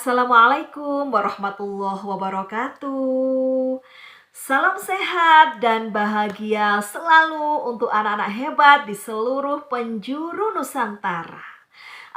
Assalamualaikum warahmatullahi wabarakatuh. Salam sehat dan bahagia selalu untuk anak-anak hebat di seluruh penjuru Nusantara.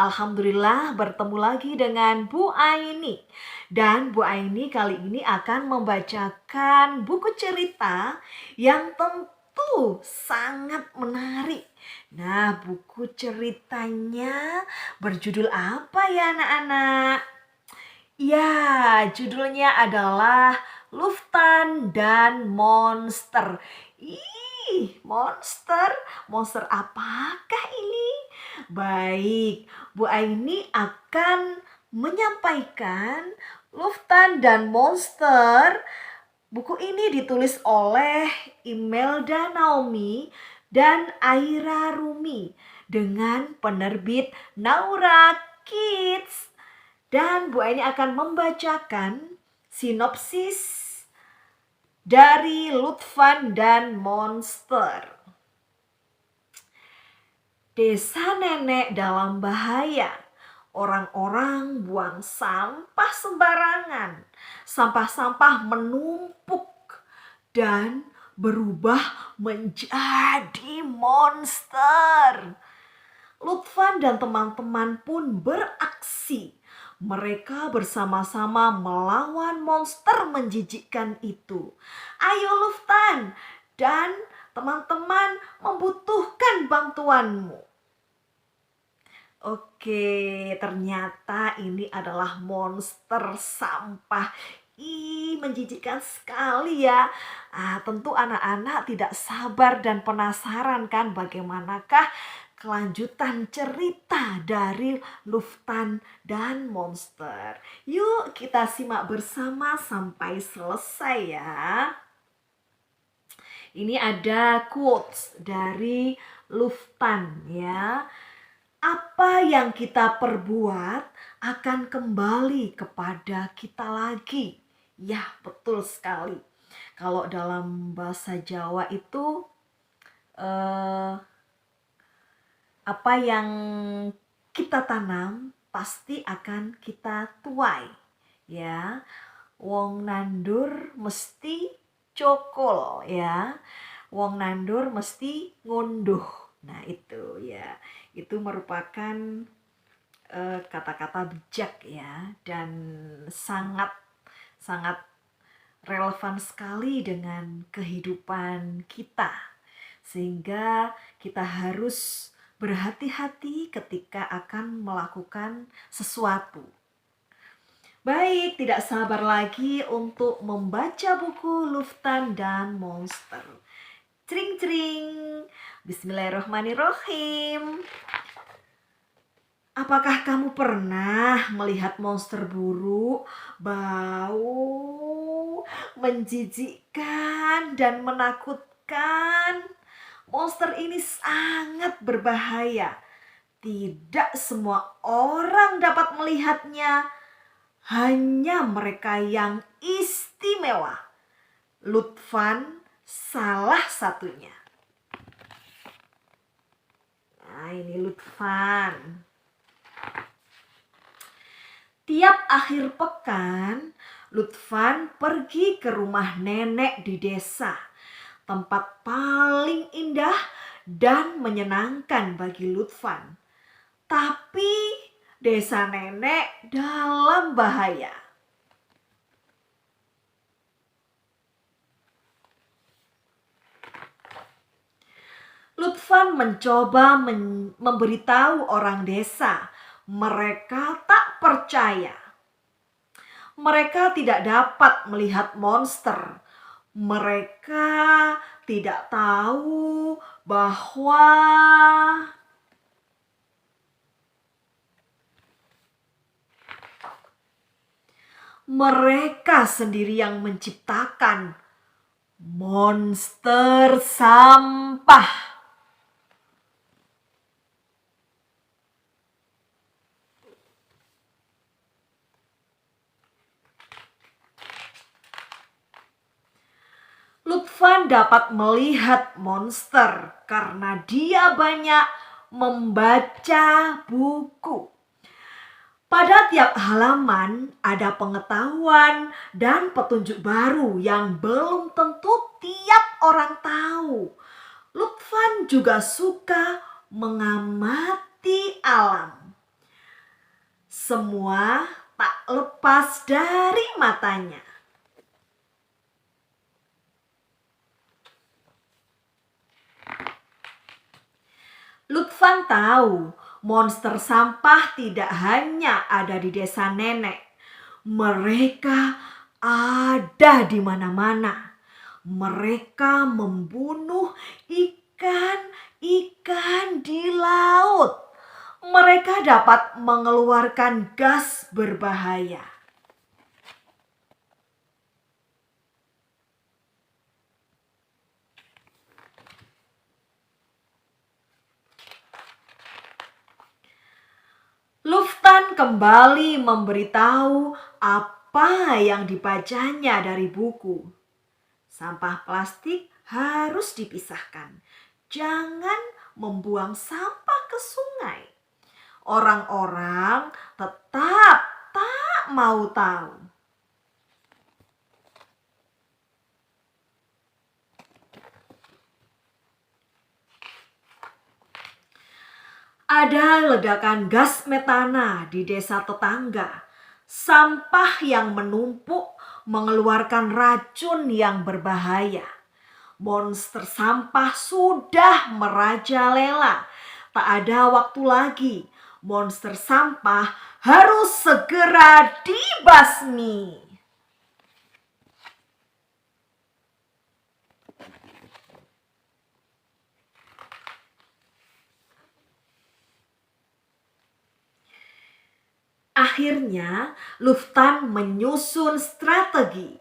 Alhamdulillah bertemu lagi dengan Bu Aini. Dan Bu Aini kali ini akan membacakan buku cerita yang tentu sangat menarik. Nah, buku ceritanya berjudul apa ya anak-anak? Ya, judulnya adalah Luftan dan Monster. Ih, monster? Monster apakah ini? Baik, Bu Aini akan menyampaikan Luftan dan Monster. Buku ini ditulis oleh Imelda Naomi dan Aira Rumi dengan penerbit Naura Kids. Dan Bu Aini akan membacakan sinopsis dari Lutfan dan Monster. Desa nenek dalam bahaya. Orang-orang buang sampah sembarangan. Sampah-sampah menumpuk dan berubah menjadi monster. Lutfan dan teman-teman pun beraksi. Mereka bersama-sama melawan monster menjijikkan itu. Ayo Luftan dan teman-teman membutuhkan bantuanmu. Oke, ternyata ini adalah monster sampah. Ih, menjijikkan sekali ya. Tentu anak-anak tidak sabar dan penasaran kan bagaimanakah kelanjutan cerita dari Luftan dan Monster. Yuk kita simak bersama sampai selesai ya. Ini ada quotes dari Luftan ya. Apa yang kita perbuat akan kembali kepada kita lagi. Ya, betul sekali. Kalau dalam bahasa Jawa itu apa yang kita tanam pasti akan kita tuai. Ya, wong nandur mesti cokol ya. Wong nandur mesti ngunduh. Nah itu ya, itu merupakan kata-kata bijak ya, dan sangat relevan sekali dengan kehidupan kita. Sehingga kita harus berhati-hati ketika akan melakukan sesuatu. Baik, tidak sabar lagi untuk membaca buku Luftan dan Monster. Cring-cring. Bismillahirrahmanirrahim. Apakah kamu pernah melihat monster buruk, bau, menjijikkan dan menakutkan? Monster ini sangat berbahaya. Tidak semua orang dapat melihatnya. Hanya mereka yang istimewa. Lutfan salah satunya. Nah, ini Lutfan. Tiap akhir pekan, Lutfan pergi ke rumah nenek di desa. Tempat paling indah dan menyenangkan bagi Lutfan. Tapi desa nenek dalam bahaya. Lutfan mencoba memberitahu orang desa. Mereka tak percaya. Mereka tidak dapat melihat monster. Mereka tidak tahu bahwa mereka sendiri yang menciptakan monster sampah. Lutfan dapat melihat monster karena dia banyak membaca buku. Pada tiap halaman ada pengetahuan dan petunjuk baru yang belum tentu tiap orang tahu. Lutfan juga suka mengamati alam. Semua tak lepas dari matanya. Lutfan tahu monster sampah tidak hanya ada di desa nenek. Mereka ada di mana-mana. Mereka membunuh ikan-ikan di laut. Mereka dapat mengeluarkan gas berbahaya. Luftan kembali memberitahu apa yang dibacanya dari buku. Sampah plastik harus dipisahkan. Jangan membuang sampah ke sungai. Orang-orang tetap tak mau tahu. Ada ledakan gas metana di desa tetangga. Sampah yang menumpuk mengeluarkan racun yang berbahaya. Monster sampah sudah merajalela. Tak ada waktu lagi. Monster sampah harus segera dibasmi. Akhirnya, Luftan menyusun strategi.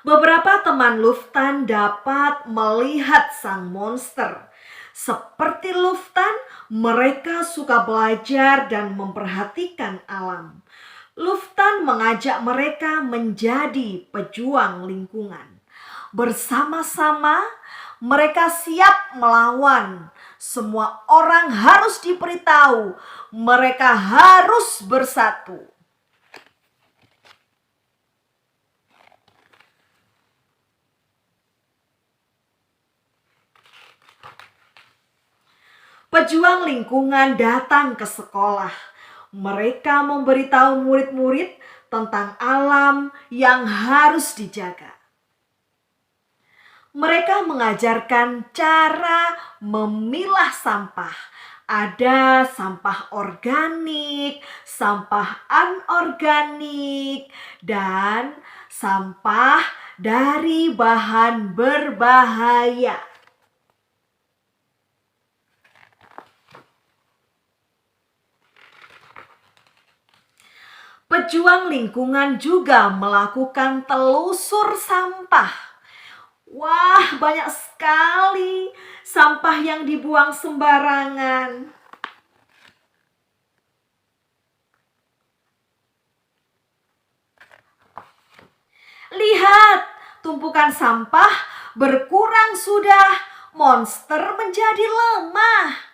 Beberapa teman Luftan dapat melihat sang monster. Seperti Luftan, mereka suka belajar dan memperhatikan alam. Luftan mengajak mereka menjadi pejuang lingkungan. Bersama-sama, mereka siap melawan. Semua orang harus diberitahu, mereka harus bersatu. Pejuang lingkungan datang ke sekolah. Mereka memberitahu murid-murid tentang alam yang harus dijaga. Mereka mengajarkan cara memilah sampah. Ada sampah organik, sampah anorganik, dan sampah dari bahan berbahaya. Pejuang lingkungan juga melakukan telusur sampah. Wah, banyak sekali sampah yang dibuang sembarangan. Lihat, tumpukan sampah berkurang sudah. Monster menjadi lemah.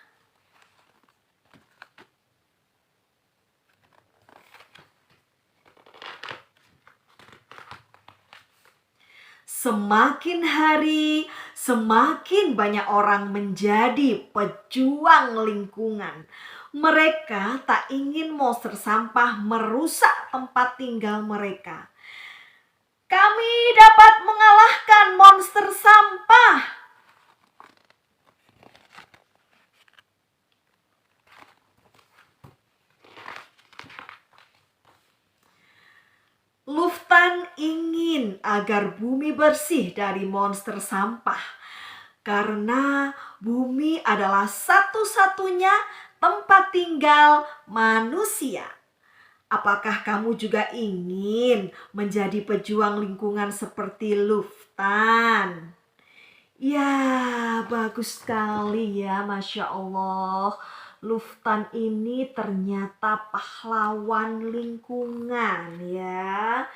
Semakin hari, semakin banyak orang menjadi pejuang lingkungan. Mereka tak ingin monster sampah merusak tempat tinggal mereka. Kami dapat mengalahkan monster sampah. Luftan ingin agar bumi bersih dari monster sampah. Karena bumi adalah satu-satunya tempat tinggal manusia. Apakah kamu juga ingin menjadi pejuang lingkungan seperti Luftan? Ya, bagus sekali ya, Masya Allah. Luftan ini ternyata pahlawan lingkungan ya.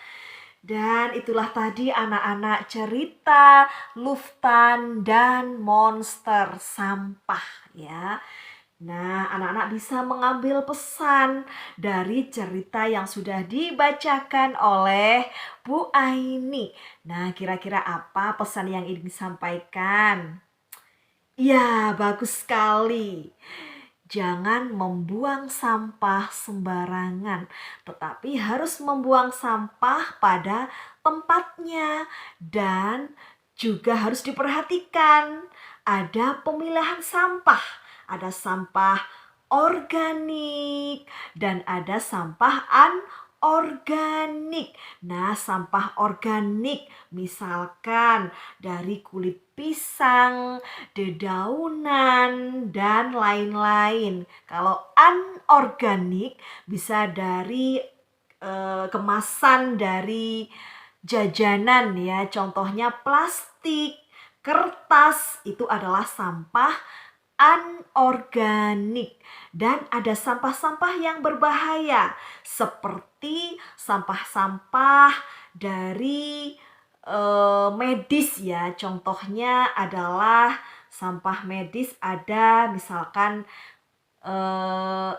Dan itulah tadi anak-anak cerita Luftan dan monster sampah ya. Nah, anak-anak bisa mengambil pesan dari cerita yang sudah dibacakan oleh Bu Aini. Nah, kira-kira apa pesan yang ingin disampaikan? Ya, bagus sekali. Jangan membuang sampah sembarangan, tetapi harus membuang sampah pada tempatnya dan juga harus diperhatikan. Ada pemilahan sampah, ada sampah organik dan ada sampah anorganik. Nah, sampah organik misalkan dari kulit pisang, dedaunan, dan lain-lain. Kalau anorganik bisa dari kemasan dari jajanan ya, contohnya plastik, kertas, itu adalah sampah anorganik. Dan ada sampah-sampah yang berbahaya seperti sampah-sampah dari medis ya. Contohnya adalah sampah medis, ada misalkan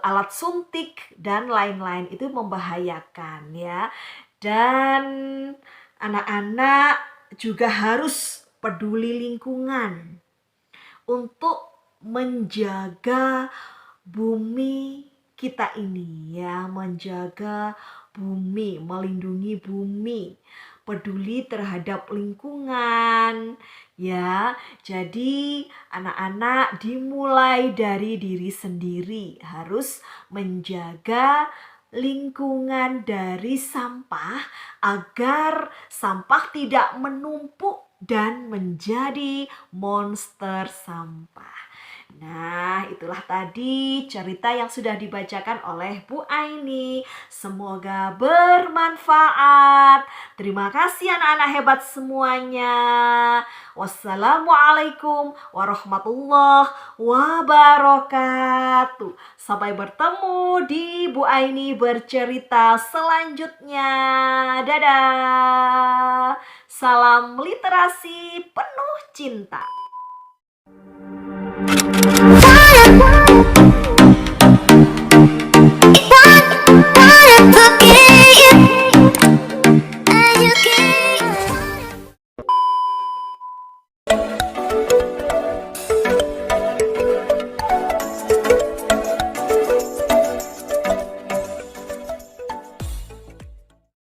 alat suntik dan lain-lain, itu membahayakan ya. Dan anak-anak juga harus peduli lingkungan untuk menjaga bumi kita ini ya, menjaga bumi, melindungi bumi, peduli terhadap lingkungan ya. Jadi anak-anak dimulai dari diri sendiri, harus menjaga lingkungan dari sampah agar sampah tidak menumpuk dan menjadi monster sampah. Nah, itulah tadi cerita yang sudah dibacakan oleh Bu Aini. Semoga bermanfaat. Terima kasih anak-anak hebat semuanya. Wassalamualaikum warahmatullahi wabarakatuh. Sampai bertemu di Bu Aini bercerita selanjutnya. Dadah. Salam literasi penuh cinta.